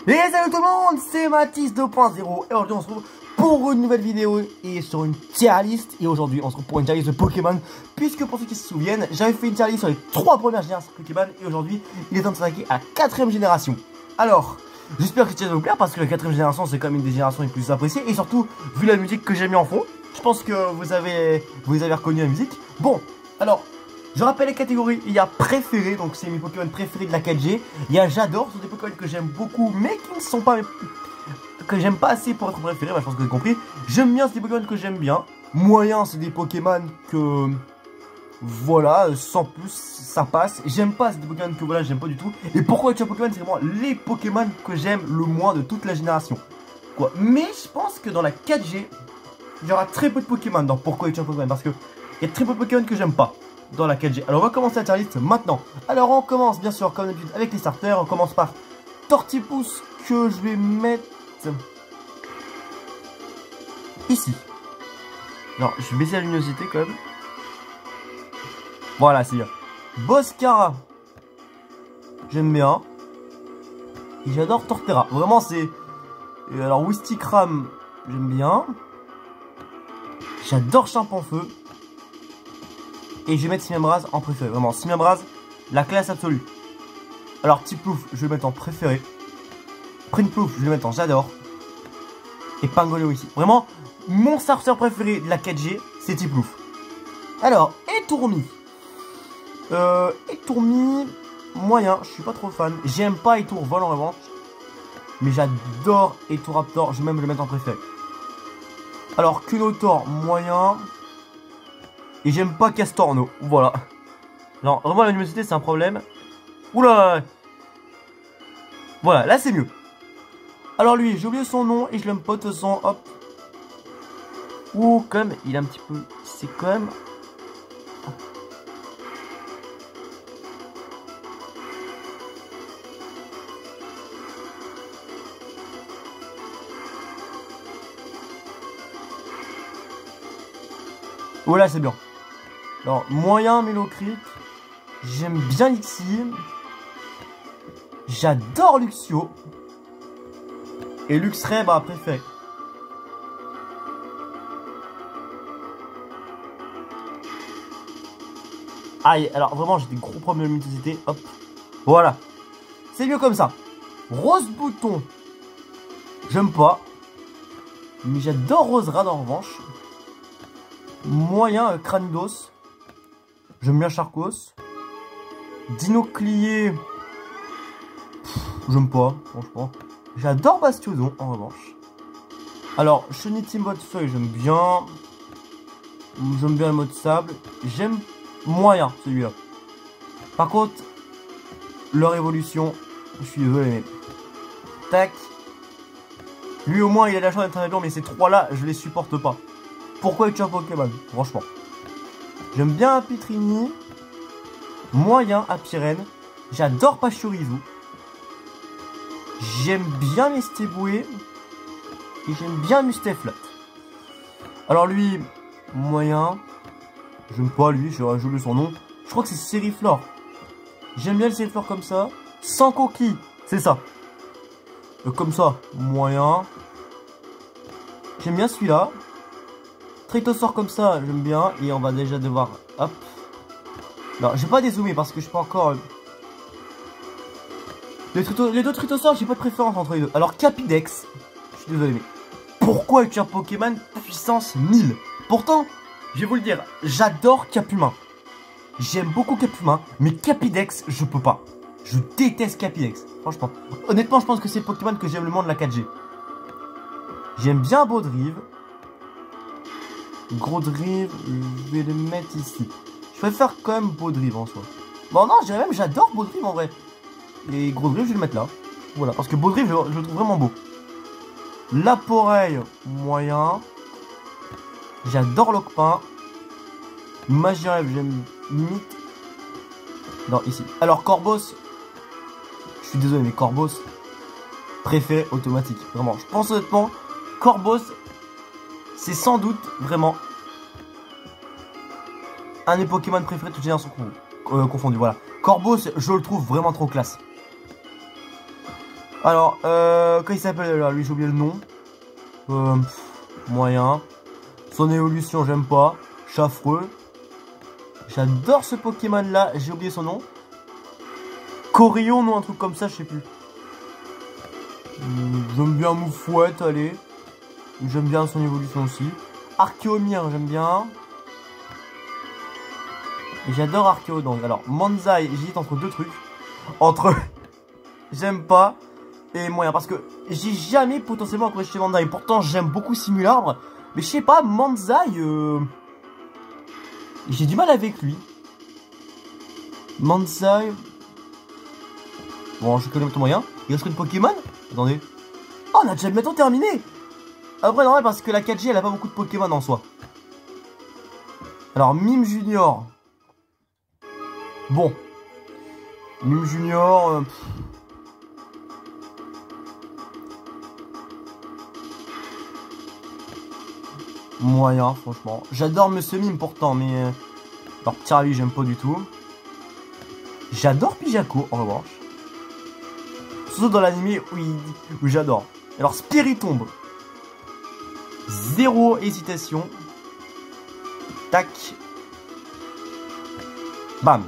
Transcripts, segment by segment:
Et salut tout le monde, c'est Mathis 2.0 et aujourd'hui on se retrouve pour une nouvelle vidéo et sur une tier list. Et aujourd'hui on se retrouve pour une tier list de Pokémon, puisque pour ceux qui se souviennent, j'avais fait une tier list sur les 3 premières générations de Pokémon et aujourd'hui il est temps de s'attaquer à la 4ème génération. Alors, j'espère que cette tier va vous plaire parce que la 4ème génération c'est quand même une des générations les plus appréciées et surtout vu la musique que j'ai mis en fond, je pense que vous avez reconnu la musique. Bon, alors... je rappelle les catégories, il y a préféré, donc c'est mes Pokémon préférés de la 4G. Il y a j'adore, ce sont des Pokémon que j'aime beaucoup, mais qui ne sont pas que j'aime pas assez pour être préféré. Bah, je pense que vous avez compris. J'aime bien, c'est des Pokémon que j'aime bien. Moyen, c'est des Pokémon que voilà, sans plus, ça passe. J'aime pas, c'est des Pokémon que voilà, j'aime pas du tout. Et pourquoi tu as Pokémon, c'est vraiment les Pokémon que j'aime le moins de toute la génération. Quoi. Mais je pense que dans la 4G, il y aura très peu de Pokémon dans pourquoi tu as Pokémon, parce que il y a très peu de Pokémon que j'aime pas dans la 4G. Alors on va commencer la tier list maintenant. Alors on commence bien sûr comme d'habitude avec les starters. On commence par Tortipousse que je vais mettre ici. Non, je vais baisser la luminosité quand même. Voilà, c'est bien. Boscara, j'aime bien. Et j'adore Torterra. Vraiment c'est... alors Wistikram, j'aime bien. J'adore Champanfeu. Et je vais mettre Simiabras en préféré. Vraiment, Simiabras, la classe absolue. Alors, Tiplouf, je vais le mettre en préféré. Prinplouf, je vais le mettre en j'adore. Et Pangolin ici. Vraiment, mon starter préféré de la 4G, c'est Tiplouf. Alors, Étourmi. Étourmi, moyen, je suis pas trop fan. J'aime pas Étourvol en revanche. Mais j'adore Étouraptor, je vais même le mettre en préféré. Alors, Cunotor, moyen. Et j'aime pas Castorno, voilà. Non, vraiment la luminosité c'est un problème. Oula. Voilà, là c'est mieux. Alors lui, j'ai oublié son nom et je l'aime pas de toute façon, hop. Ouh, quand même, il est un petit peu... c'est quand même... voilà, c'est bien. Alors, moyen Mélocrit. J'aime bien Lixi. J'adore Luxio. Et Luxray, bah, préféré. Aïe, alors vraiment, j'ai des gros problèmes de luminosité. Hop. Voilà. C'est mieux comme ça. Rose Bouton. J'aime pas. Mais j'adore Roserade en revanche. Moyen Cranidos. J'aime bien Charcos. Dinoclier. J'aime pas, franchement. J'adore Bastiodon en revanche. Alors, Chenity mode feuille, j'aime bien. J'aime bien le mode sable. J'aime moyen celui-là. Par contre, leur évolution, je suis désolé, mais. Tac. Lui au moins il a la chance d'être un avion, mais ces trois-là, je les supporte pas. Pourquoi tu as Pokémon, franchement. J'aime bien Pitrini. Moyen à Pyrène. J'adore Pachorizu. J'aime bien Mesteboué. Et j'aime bien Mustaflat. Alors lui, moyen. J'aime pas lui, j'ai oublié son nom. Je crois que c'est Sériflore. J'aime bien le Sériflore comme ça. Sans coquille, c'est ça. Comme ça, moyen. J'aime bien celui-là. Tritosaur comme ça, j'aime bien. Et on va déjà devoir... hop. Non, je vais pas dézoomer parce que je suis pas encore... les deux Tritosaurs, j'ai pas de préférence entre les deux. Alors Capidex, je suis désolé mais... pourquoi tu as Pokémon puissance 1000? Pourtant, je vais vous le dire, j'adore Capumin. J'aime beaucoup Capumin, mais Capidex, je peux pas. Je déteste Capidex, franchement. Honnêtement, je pense que c'est Pokémon que j'aime le moins de la 4G. J'aime bien Baudrive. Gros Drive, je vais le mettre ici. Je préfère quand même Baudrive en soi. Bon non, je dirais même j'adore Baudrive en vrai. Et Gros Drive, je vais le mettre là. Voilà, parce que Baudrive, je le trouve vraiment beau. Laporeille, moyen. J'adore Locpin. Magirève, j'aime limite. Non, ici. Alors Corboss. Je suis désolé, mais Corboss, préféré automatique. Vraiment, je pense honnêtement, Corboss, c'est sans doute vraiment un des Pokémon préférés de toute génération confondue. Voilà. Corboss, je le trouve vraiment trop classe. Alors, quand il s'appelle là, lui j'ai oublié le nom. Moyen. Son évolution, j'aime pas. Chaffreux. J'adore ce Pokémon là, j'ai oublié son nom. Corion, non, un truc comme ça, je sais plus. J'aime bien Moufouette, allez. J'aime bien son évolution aussi. Archéomir, j'aime bien. J'adore Archéodong. Alors, Manzai, j'hésite entre deux trucs. Entre j'aime pas et moyen. Parce que j'ai jamais potentiellement accroché Manzai. Pourtant, j'aime beaucoup Simularbre. Mais je sais pas, Manzai, j'ai du mal avec lui. Manzai. Bon, je connais ton moyen. Il reste que le Pokémon. Attendez. Oh, on a déjà bientôt terminé. Après, non, parce que la 4G, elle a pas beaucoup de Pokémon en soi. Alors, Mime Junior. Bon. Mime Junior. Moyen, franchement. J'adore Monsieur Mime pourtant, mais. Alors, Ptiravi, j'aime pas du tout. J'adore Pijako, en revanche. Surtout dans l'anime où j'adore. Alors, Spiritomb. Zéro hésitation. Tac. Bam.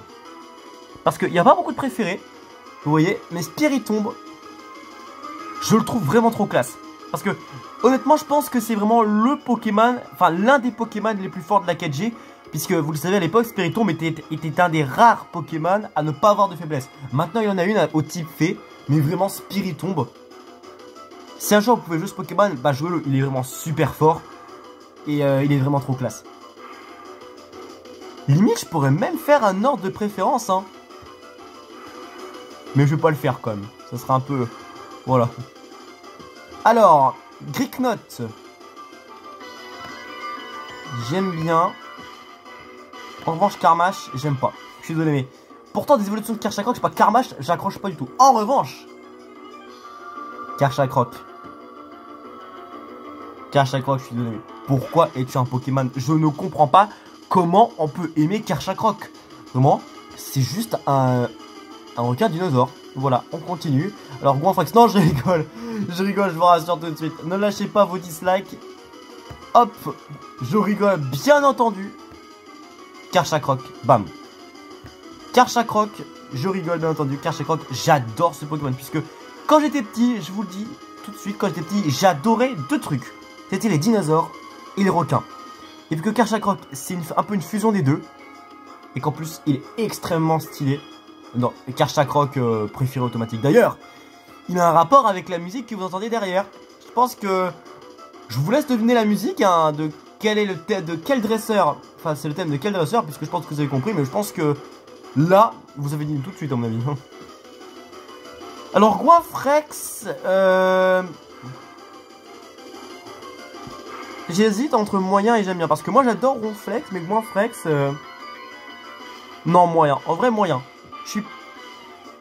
Parce qu'il n'y a pas beaucoup de préférés. Vous voyez. Mais Spiritomb, je le trouve vraiment trop classe. Parce que, honnêtement, je pense que c'est vraiment le Pokémon. Enfin, l'un des Pokémon les plus forts de la 4G. Puisque, vous le savez, à l'époque, Spiritomb était un des rares Pokémon à ne pas avoir de faiblesse. Maintenant, il y en a une au type fée. Mais vraiment, Spiritomb. Si un jour vous pouvez jouer ce Pokémon, bah jouez-le. Il est vraiment super fort. Et il est vraiment trop classe. Limite, je pourrais même faire un ordre de préférence, hein. Mais je vais pas le faire quand même. Ça sera un peu... Voilà. Alors, Greeknote. J'aime bien. En revanche, Karmash, j'aime pas. Je suis désolé, mais... Pourtant, des évolutions de Karchakroc, je sais pas, Karmash, j'accroche pas du tout. En revanche... Karchakroc. Karchakroc, je suis désolé. Pourquoi es-tu un Pokémon? Je ne comprends pas comment on peut aimer Karchakroc. Vraiment, c'est juste un requin dinosaure. Voilà, on continue. Alors, Goinfrex, non, je rigole. Je rigole, je vous rassure tout de suite. Ne lâchez pas vos dislikes. Hop, je rigole, bien entendu. Karchakroc, bam. Karchakroc, je rigole, bien entendu. Karchakroc, j'adore ce Pokémon. Puisque quand j'étais petit, je vous le dis tout de suite, quand j'étais petit, j'adorais deux trucs. C'était les dinosaures et les requins. Et vu que Karchakroc, c'est un peu une fusion des deux. Et qu'en plus, il est extrêmement stylé. Non, Karchakroc préféré automatique. D'ailleurs, il a un rapport avec la musique que vous entendez derrière. Je pense que je vous laisse deviner la musique, hein, de quel est le thème de quel dresseur. Enfin, c'est le thème de quel dresseur, puisque je pense que vous avez compris. Mais je pense que là, vous avez dit tout de suite, à mon avis. Alors, Goinfrex, j'hésite entre moyen et j'aime bien. Parce que moi, j'adore Ronflex, mais Goinfrex, non, moyen. En vrai, moyen.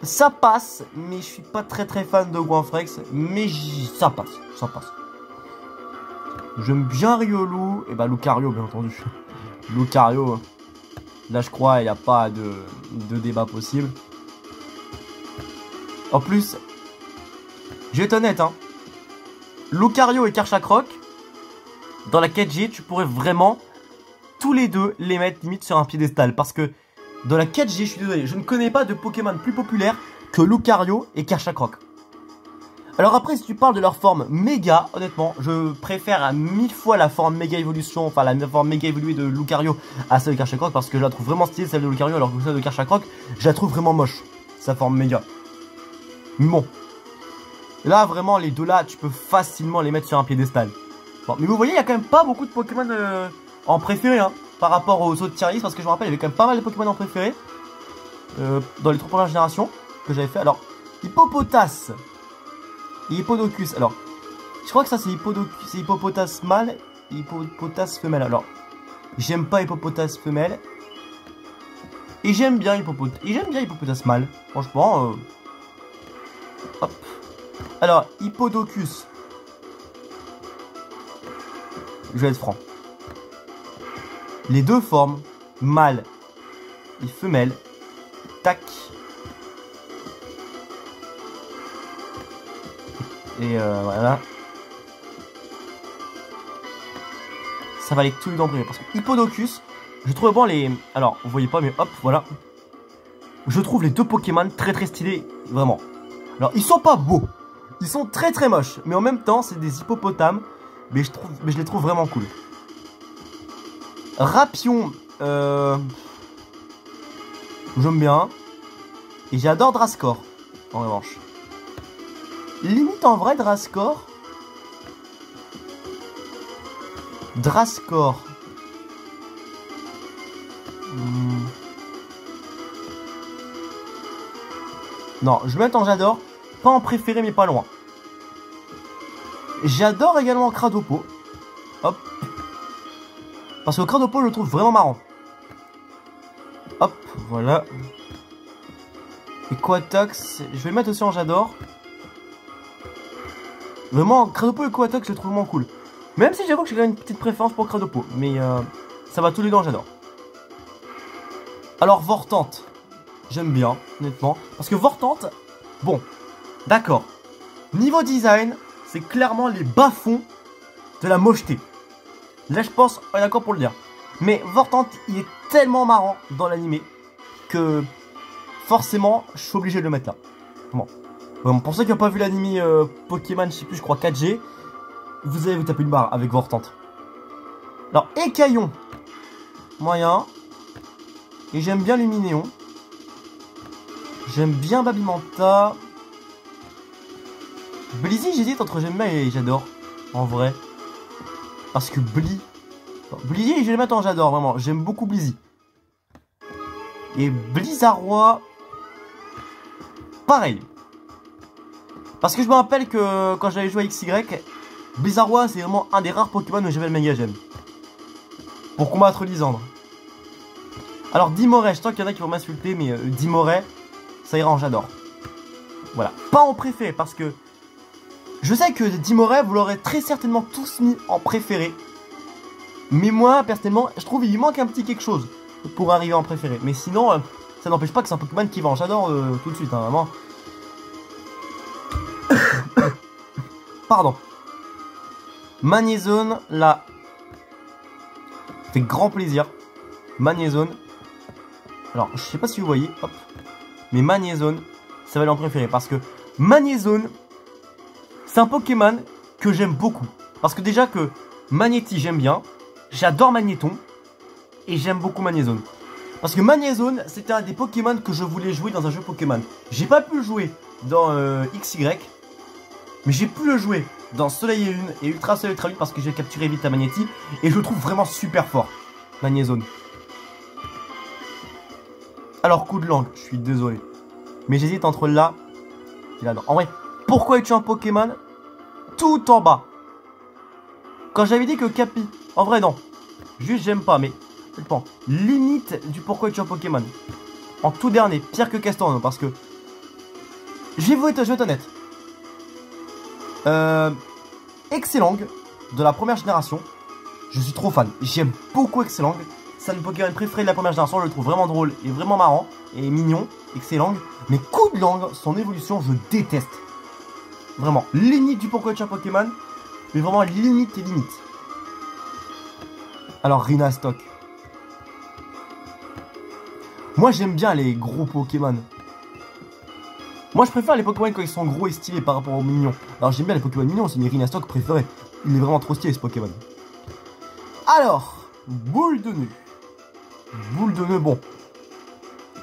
Ça passe, mais je suis pas très fan de Goinfrex. Mais ça passe, ça passe. J'aime bien Riolu. Et bah, Lucario, bien entendu. Lucario, là, je crois, il n'y a pas de débat possible. En plus, je vais être honnête, hein. Lucario et Karchakroc, dans la 4G, tu pourrais vraiment tous les deux les mettre limite sur un piédestal. Parce que dans la 4G, je suis désolé, je ne connais pas de Pokémon plus populaire que Lucario et Karchakroc. Alors après, si tu parles de leur forme méga, honnêtement, je préfère à 1000 fois la forme méga évolution, enfin la forme méga évoluée de Lucario à celle de Karchakroc, parce que je la trouve vraiment stylée celle de Lucario, alors que celle de Karchakroc, je la trouve vraiment moche, sa forme méga. Bon. Là, vraiment, les deux là, tu peux facilement les mettre sur un piédestal. Bon, mais vous voyez, il n'y a quand même pas beaucoup de Pokémon en préféré, hein, par rapport aux autres tier list, parce que je me rappelle, il y avait quand même pas mal de Pokémon en préféré. Dans les 3 premières générations que j'avais fait. Alors, Hippopotas. Et Hippodocus. Alors, je crois que ça c'est Hippopotas mâle et Hippopotas femelle. Alors, j'aime pas Hippopotas femelle. Et j'aime bien Hippopotas mâle. Franchement, hop. Alors, Hippodocus. Je vais être franc. Les deux formes, mâle et femelle, tac. Et voilà. Ça va aller tous les deux en premier. Parce que Hippodocus, je trouve bon les... Alors, vous voyez pas, mais hop, voilà. Je trouve les deux Pokémon très très stylés, vraiment. Alors, ils sont pas beaux. Ils sont très très moches. Mais en même temps, c'est des hippopotames. Mais je les trouve vraiment cool. Rapion, j'aime bien. Et j'adore Drascore, en revanche. Limite en vrai, Drascore. Non, je vais mettre en j'adore. Pas en préféré, mais pas loin. J'adore également Cradopo. Hop. Parce que Cradopo, je le trouve vraiment marrant. Hop, voilà. Et Quatox, je vais le mettre aussi en j'adore. Vraiment, Cradopo et Quatox, je le trouve vraiment cool. Même si j'avoue que j'ai quand même une petite préférence pour Cradopo. Mais ça va tous les deux en j'adore. Alors, Vortante. J'aime bien, honnêtement. Parce que Vortante, bon, d'accord. Niveau design, c'est clairement les bas-fonds de la mocheté. Là, je pense, on est d'accord pour le dire. Mais Vortante, il est tellement marrant dans l'animé que forcément, je suis obligé de le mettre là. Bon. Pour ceux qui n'ont pas vu l'animé Pokémon, je sais plus, je crois 4G, vous allez vous taper une barre avec Vortante. Alors, Écaillon, moyen. Et j'aime bien Luminéon. J'aime bien Babimanta. Blizzy, j'hésite entre j'aime bien et j'adore. En vrai. Parce que Blizzy, je vais le mettre en j'adore, vraiment. J'aime beaucoup Blizzy. Et Blizzarrois, pareil. Parce que je me rappelle que quand j'avais joué à XY, Blizzarrois, c'est vraiment un des rares Pokémon où j'avais le méga gemme. Pour combattre Lysandre. Alors, Dimoret, je sens qu'il y en a qui vont m'insulter, mais Dimoret, ça ira en j'adore. Voilà. Pas en préféré, parce que je sais que Dimoret, vous l'aurez très certainement tous mis en préféré. Mais moi, personnellement, je trouve qu'il lui manque un petit quelque chose pour arriver en préféré. Mais sinon, ça n'empêche pas que c'est un Pokémon qui va en j'adore tout de suite, hein, vraiment. Pardon. Magnézone, là. Fait grand plaisir. Magnézone. Alors, je sais pas si vous voyez, hop. Mais Magnézone, ça va aller en préféré. Parce que Magnézone, c'est un Pokémon que j'aime beaucoup. Parce que déjà que Magnéti, j'aime bien. J'adore Magnéton. Et j'aime beaucoup Magnézone. Parce que Magnézone, c'était un des Pokémon que je voulais jouer dans un jeu Pokémon. J'ai pas pu le jouer dans XY. Mais j'ai pu le jouer dans Soleil et Lune et Ultra Soleil Ultra Lune parce que j'ai capturé vite à Magnéti. Et je le trouve vraiment super fort, Magnézone. Alors, coup de langue, je suis désolé. Mais j'hésite entre là et là. En vrai, pourquoi es-tu un Pokémon tout en bas? Quand j'avais dit que Capi... En vrai, non. Juste, j'aime pas, mais... Bon, limite du pourquoi es-tu un Pokémon. En tout dernier, pire que Castorno, parce que... Je vais être honnête. Excellang, de la première génération, je suis trop fan. J'aime beaucoup Excellang. C'est un de mes Pokémon préférés de la première génération. Je le trouve vraiment drôle et vraiment marrant et mignon, Excellang. Mais coup de langue, son évolution, je déteste. Vraiment, limite du pourquoi tu es un Pokémon, mais vraiment limite et limite. Alors, Rhinastock. Moi, j'aime bien les gros Pokémon. Moi, je préfère les Pokémon quand ils sont gros et stylés par rapport aux mignons. Alors, j'aime bien les Pokémon mignons, c'est mes Rhinastock préférés. Il est vraiment trop stylé, ce Pokémon. Alors, boule de nœud. Boule de nœud, bon.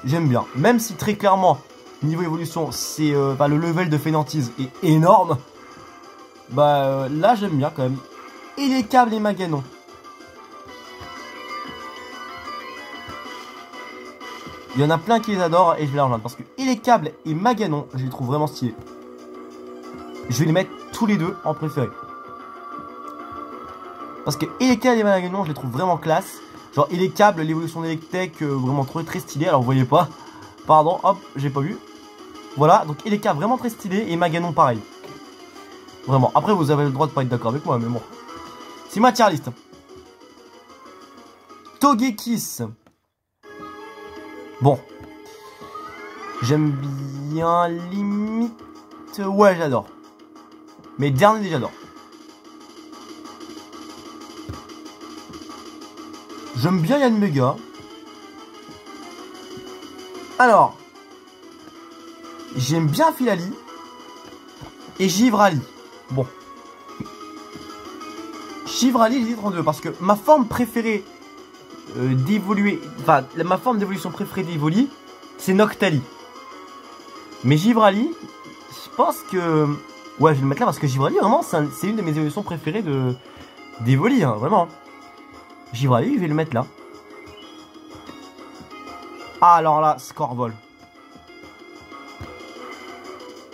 J'aime bien. Même si, très clairement, niveau évolution, c'est le level de Fainéantise est énorme. Bah, là, j'aime bien, quand même. Et les câbles et Maganon. Il y en a plein qui les adorent et je vais les rejoindre parce que Elecable et Maganon, je les trouve vraiment stylés. Je vais les mettre tous les deux en préféré. Parce que Elecable et Maganon, je les trouve vraiment classe. Genre Elecable, l'évolution d'Electek, vraiment très stylé. Alors vous voyez pas. Pardon, hop, j'ai pas vu. Voilà, donc Elecable vraiment très stylé et Maganon pareil. Vraiment. Après vous avez le droit de pas être d'accord avec moi, mais bon. C'est ma tier list. Togekiss. Bon, j'aime bien, limite, ouais, j'adore. Mais dernier, j'adore. J'aime bien Yanmega. Alors, j'aime bien Filali et Givrali. Bon. Givrali, j'ai dit 32 parce que ma forme préférée d'évoluer, enfin, ma forme d'évolution préférée d'Evoli, c'est Noctali. Mais Givrali, je pense que... Ouais, je vais le mettre là parce que Givrali, vraiment, c'est une de mes évolutions préférées d'Evoli, hein, vraiment. Givrali, je vais le mettre là. Ah, alors là, Scorvol.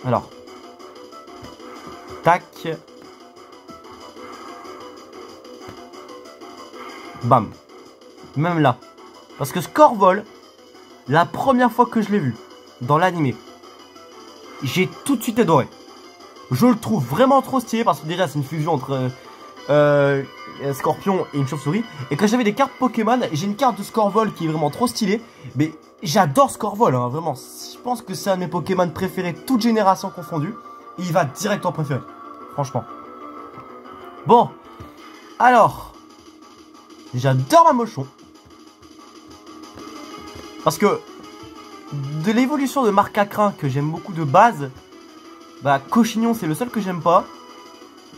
Alors. Tac. Bam. Même là. Parce que Scorvol, la première fois que je l'ai vu dans l'animé, j'ai tout de suite adoré. Je le trouve vraiment trop stylé parce que déjà c'est une fusion entre Scorpion et une chauve-souris. Et quand j'avais des cartes Pokémon, j'ai une carte de Scorvol qui est vraiment trop stylée. Mais j'adore Scorvol, hein, vraiment. Je pense que c'est un de mes Pokémon préférés, toute génération confondue. Et il va direct en préféré. Franchement. Bon. Alors. J'adore Mamochon. Parce que de l'évolution de Marcacrin que j'aime beaucoup de base, bah Cochignon c'est le seul que j'aime pas.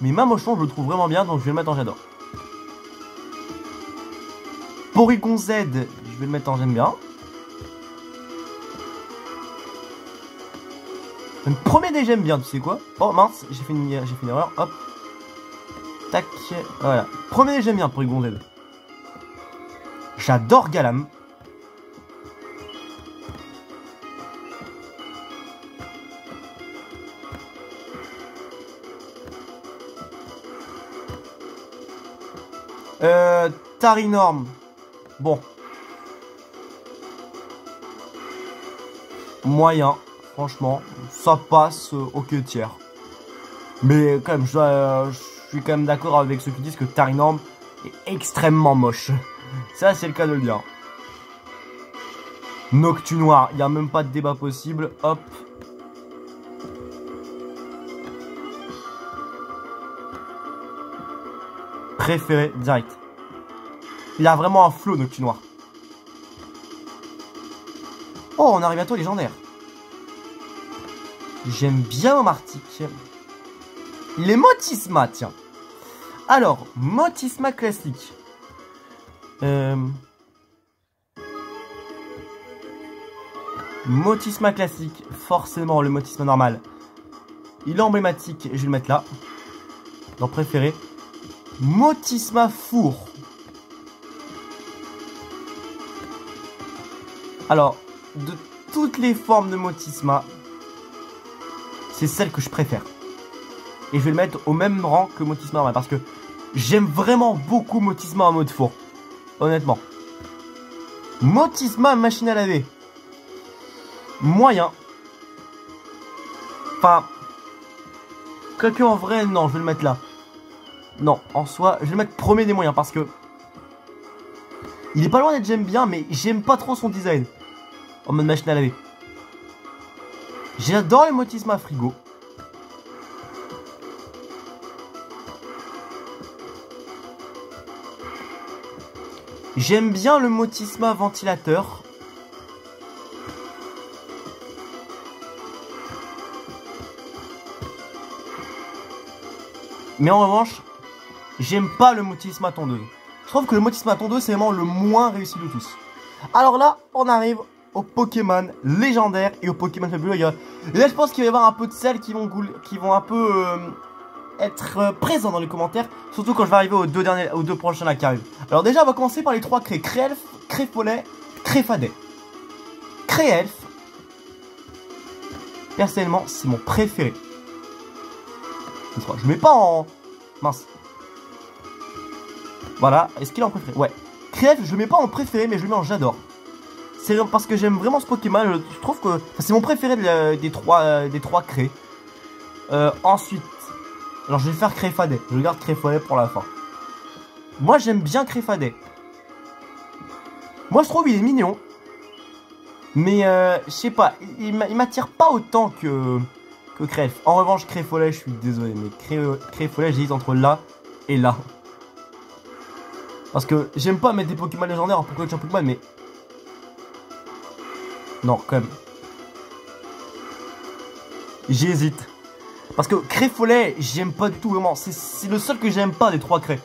Mais Mamochon je le trouve vraiment bien, donc je vais le mettre en j'adore. Porygon Z, je vais le mettre en j'aime bien. Le premier des j'aime bien, tu sais quoi? Oh mince, j'ai fait une erreur, hop. Tac, voilà. Premier des j'aime bien, Porygon Z. J'adore Galam. Tarinorm. Bon. Moyen. Franchement. Ça passe au tiers. Mais quand même, je suis quand même d'accord avec ceux qui disent que Tarinorm est extrêmement moche. Ça, c'est le cas de le dire. Noctunoir. Il n'y a même pas de débat possible. Hop. Préféré direct. Il a vraiment un flow Noctunoir. Oh, on arrive bientôt au légendaire. J'aime bien Martic. Les Motisma, tiens. Alors, Motisma classique. Motisma classique. Forcément, le Motisma normal. Il est emblématique. Je vais le mettre là. Dans préféré. Motisma four. Alors, de toutes les formes de Motisma, c'est celle que je préfère. Et je vais le mettre au même rang que Motisma normal. Parce que j'aime vraiment beaucoup Motisma en mode four. Honnêtement. Motisma machine à laver. Moyen. Enfin. Quoique en vrai, non, je vais le mettre là. Non, en soi, je vais le mettre premier des moyens parce que il est pas loin d'être j'aime bien, mais j'aime pas trop son design en mode machine à laver. J'adore les Motisma frigo. J'aime bien le Motisma ventilateur. Mais en revanche, j'aime pas le Motisma tondeuse. Je trouve que le Motisma tondeuse, c'est vraiment le moins réussi de tous. Alors là, on arrive aux Pokémon légendaires et aux Pokémon fabuleux. Là, je pense qu'il va y avoir un peu de celles qui vont un peu être présents dans les commentaires. Surtout quand je vais arriver aux deux prochains là qui arrivent. Alors déjà, on va commencer par les trois craies. Créelf, Créfolet, Créfadet. Créelf, personnellement, c'est mon préféré. Je mets pas en... Mince. Voilà. Est-ce qu'il est en préféré? Ouais. Créelf, je mets pas en préféré, mais je le mets en j'adore. C'est parce que j'aime vraiment ce Pokémon. Je trouve que c'est mon préféré des trois craies. Ensuite... Alors, je vais faire Créfadet. Je garde Créfadet pour la fin. Moi, j'aime bien Créfadet. Moi, je trouve il est mignon. Mais, je sais pas. Il m'attire pas autant que que Cref. En revanche, Créfolet, je suis désolé, mais Créfolet, j'hésite entre là et là. Parce que j'aime pas mettre des Pokémon légendaires en Pokémon Pokémon, mais... Non, quand même. J'hésite. Parce que Créfolet, j'aime pas du tout, vraiment. C'est le seul que j'aime pas des 3 craies.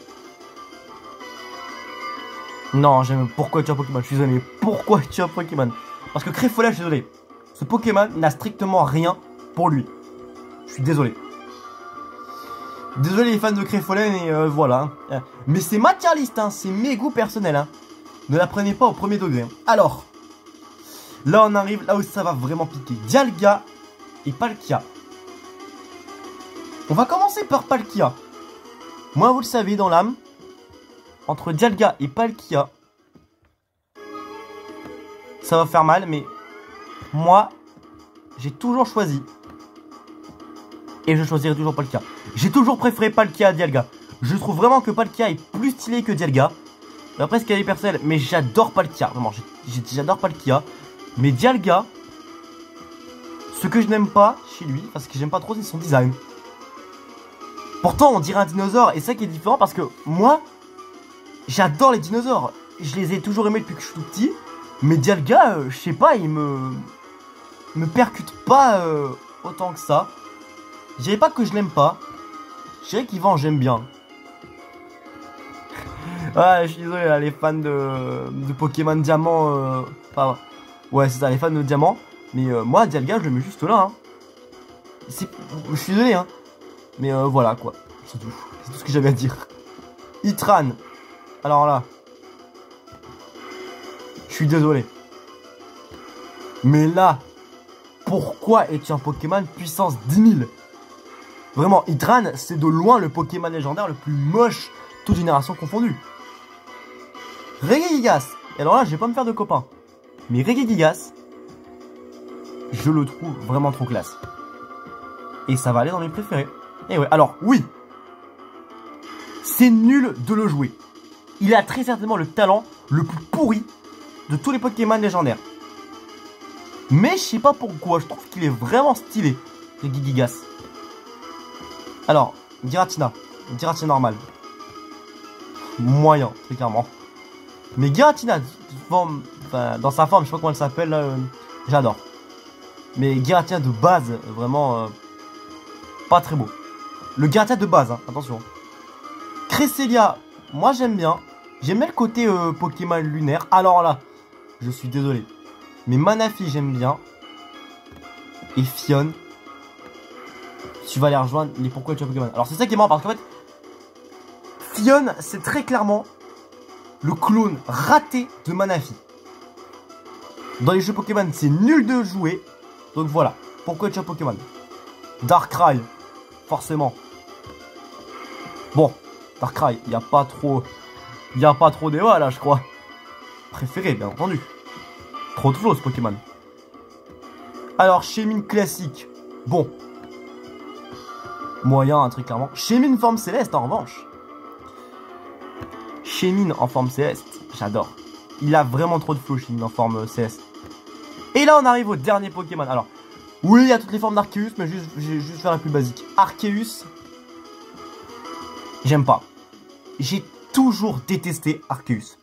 Non, j'aime... Pourquoi tu as Pokémon? Je suis désolé, mais pourquoi tu as Pokémon? Parce que Créfolet, je suis désolé. Ce Pokémon n'a strictement rien pour lui. Je suis désolé. Désolé les fans de Créfolet, mais voilà. Mais c'est ma tier list, hein. C'est mes goûts personnels. Hein. Ne la prenez pas au premier degré. Hein. Alors, là on arrive là où ça va vraiment piquer. Dialga et Palkia. On va commencer par Palkia. Moi, vous le savez, dans l'âme, entre Dialga et Palkia, ça va faire mal, mais moi, j'ai toujours choisi. Et je choisirai toujours Palkia. J'ai toujours préféré Palkia à Dialga. Je trouve vraiment que Palkia est plus stylé que Dialga. Après, ce qu'il y a des personnels, mais j'adore Palkia. Vraiment, j'adore Palkia. Mais Dialga, ce que je n'aime pas chez lui, parce que j'aime pas trop, c'est son design. Pourtant, on dirait un dinosaure. Et c'est ça qui est différent parce que moi, j'adore les dinosaures. Je les ai toujours aimés depuis que je suis tout petit. Mais Dialga, je sais pas, il me percute pas autant que ça. Je dirais pas que je l'aime pas. Je dirais qu'Yvan, j'aime bien. Ouais, je suis désolé, là, les fans de Pokémon Diamant. Enfin, ouais, c'est ça, les fans de Diamant. Mais moi, Dialga, je le mets juste là. Hein. Je suis désolé, hein. Mais voilà, quoi. C'est tout. C'est tout ce que j'avais à dire. Itran. Alors là. Je suis désolé. Mais là, pourquoi es-tu un Pokémon puissance 10 000? Vraiment, Itran, c'est de loin le Pokémon légendaire le plus moche, toute génération confondue. Regigigas. Et alors là, je vais pas me faire de copains. Mais Regigigas, je le trouve vraiment trop classe. Et ça va aller dans mes préférés. Et ouais, alors, oui. C'est nul de le jouer. Il a très certainement le talent le plus pourri de tous les Pokémon légendaires. Mais je sais pas pourquoi, je trouve qu'il est vraiment stylé, Regigigas. Alors, Giratina. Giratina normal. Moyen, très clairement. Mais Giratina, dans sa forme, je sais pas comment elle s'appelle, j'adore. Mais Giratina de base, vraiment, pas très beau. Le Giratina de base, hein, attention. Cresselia, moi j'aime bien. J'aime bien le côté Pokémon lunaire. Alors là, je suis désolé. Mais Manafi, j'aime bien. Et Fion. Tu vas les rejoindre. Mais pourquoi tu as Pokémon? Alors c'est ça qui est marrant parce qu'en fait, Fion, c'est très clairement le clone raté de Manafi. Dans les jeux Pokémon, c'est nul de jouer. Donc voilà. Pourquoi tu as Pokémon? Darkrai, forcément. Bon, Darkrai, il n'y a pas trop. Il n'y a pas trop d'éva là, je crois. Préféré, bien entendu. Trop de flow ce Pokémon. Alors, Shaymin classique. Bon. Moyen, un truc clairement. Shaymin forme céleste en revanche. Shaymin en forme céleste, j'adore. Il a vraiment trop de flow, Shaymin en forme céleste. Et là, on arrive au dernier Pokémon. Alors, oui, il y a toutes les formes d'Arceus, mais je vais juste faire la plus basique. Arceus, j'aime pas. J'ai toujours détesté Arceus.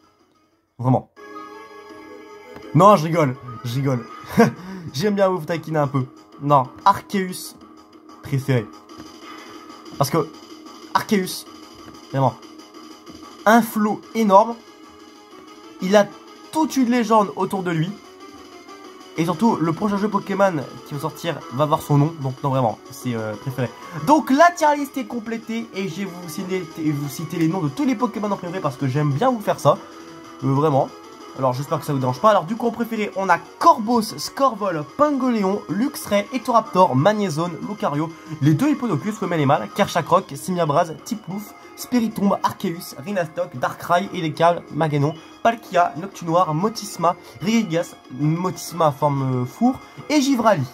Vraiment. Non, je rigole. Je rigole. J'aime bien vous taquiner un peu. Non, Arceus, préféré. Parce que Arceus, vraiment, un flow énorme. Il a toute une légende autour de lui. Et surtout, le prochain jeu Pokémon qui va sortir va avoir son nom. Donc non, vraiment, c'est préféré. Donc la tier list est complétée. Et je vais vous citer les noms de tous les Pokémon en préféré. Parce que j'aime bien vous faire ça. Vraiment. Alors j'espère que ça vous dérange pas. Alors du coup en préféré, on a Corvos, Scorvol, Pingoléon, Luxray, Ectoraptor, Magnézone, Lucario, les deux Hippodocus, femelle et mâle, Kerchakroc, Simiabraz, Tiplouf, Spiritomb, Arceus, Rhinastock, Darkrai, Elekal, Maganon, Palkia, Noctunoir, Motisma, Regigigas, Motisma forme four et Givrali.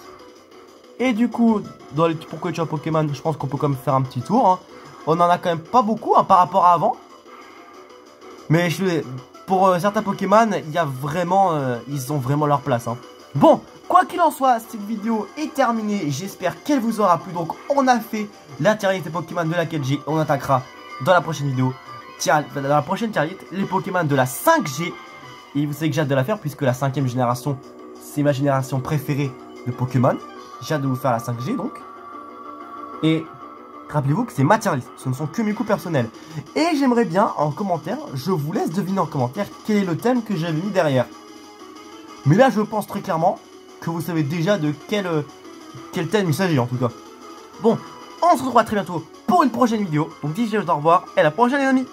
Et du coup, dans les pourquoi tu as Pokémon, je pense qu'on peut quand même faire un petit tour. Hein. On en a quand même pas beaucoup hein, par rapport à avant. Mais pour certains Pokémon, il y a vraiment, ils ont vraiment leur place. Hein. Bon, quoi qu'il en soit, cette vidéo est terminée. J'espère qu'elle vous aura plu. Donc, on a fait la tier list des Pokémon de la 4G. On attaquera dans la prochaine vidéo, dans la prochaine tier list, les Pokémon de la 5G. Et vous savez que j'ai hâte de la faire puisque la 5ème génération, c'est ma génération préférée de Pokémon. J'ai hâte de vous faire la 5G donc. Et rappelez-vous que c'est ma tier list, ce ne sont que mes coups personnels. Et j'aimerais bien en commentaire, je vous laisse deviner en commentaire quel est le thème que j'avais mis derrière. Mais là je pense très clairement que vous savez déjà de quel thème il s'agit en tout cas. Bon, on se retrouvera très bientôt pour une prochaine vidéo. Donc d'ici là, au revoir et à la prochaine les amis.